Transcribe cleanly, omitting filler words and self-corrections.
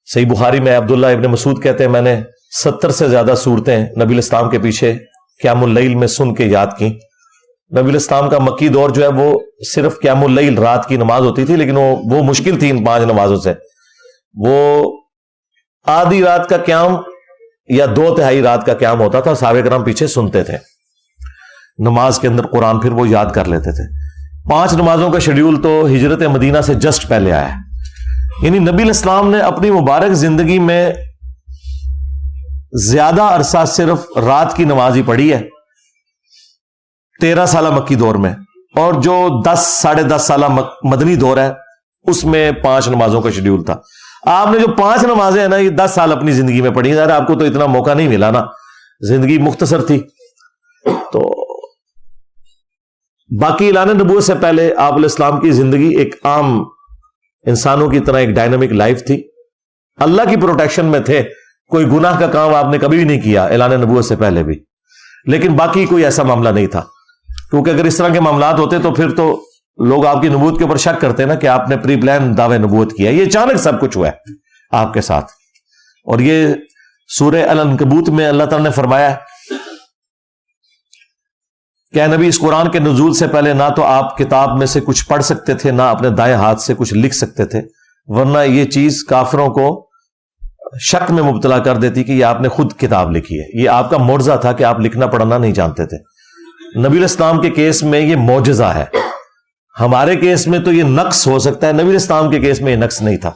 صحیح بخاری میں عبداللہ ابن مسعود کہتے ہیں میں نے 70 سے زیادہ صورتیں نبی الاسلام کے پیچھے قیام اللیل میں سن کے یاد کی. نبی الاسلام کا مکی دور جو ہے وہ صرف قیام اللیل رات کی نماز ہوتی تھی، لیکن وہ مشکل تھی ان 5 نمازوں سے. وہ آدھی رات کا قیام یا 2/3 رات کا قیام ہوتا تھا، صحابہ کرام پیچھے سنتے تھے. نماز کے اندر قرآن پھر وہ یاد کر لیتے تھے. 5 نمازوں کا شیڈیول تو ہجرت مدینہ سے جسٹ پہلے آیا ہے. یعنی نبی الاسلام نے اپنی مبارک زندگی میں زیادہ عرصہ صرف رات کی نماز ہی پڑھی ہے 13 سالہ مکی دور میں، اور جو 10-10.5 سالہ مدنی دور ہے اس میں 5 نمازوں کا شیڈیول تھا. آپ نے جو 5 نمازیں ہیں نا یہ 10 سال اپنی زندگی میں پڑھی. ظاہر آپ کو تو اتنا موقع نہیں ملا نا، زندگی مختصر تھی. تو باقی اعلان نبوت سے پہلے آپ علیہ السلام کی زندگی ایک عام انسانوں کی طرح ایک ڈائنامک لائف تھی. اللہ کی پروٹیکشن میں تھے، کوئی گناہ کا کام آپ نے کبھی بھی نہیں کیا اعلان نبوت سے پہلے بھی. لیکن باقی کوئی ایسا معاملہ نہیں تھا، کیونکہ اگر اس طرح کے معاملات ہوتے تو پھر تو لوگ آپ کی نبوت کے اوپر شک کرتے ہیں نا کہ آپ نے پری پلان دعوے نبوت کیا. یہ اچانک سب کچھ ہوا ہے آپ کے ساتھ. اور یہ سورہ العنکبوت میں اللہ تعالیٰ نے فرمایا کہ اے نبی اس قرآن کے نزول سے پہلے نہ تو آپ کتاب میں سے کچھ پڑھ سکتے تھے، نہ اپنے دائیں ہاتھ سے کچھ لکھ سکتے تھے، ورنہ یہ چیز کافروں کو شک میں مبتلا کر دیتی کہ یہ آپ نے خود کتاب لکھی ہے. یہ آپ کا معجزہ تھا کہ آپ لکھنا پڑھنا نہیں جانتے تھے. نبی الاسلام کے کیس میں یہ معجزہ ہے. ہمارے کیس میں تو یہ نقص ہو سکتا ہے، نبی الاسلام کے کیس میں یہ نقص نہیں تھا.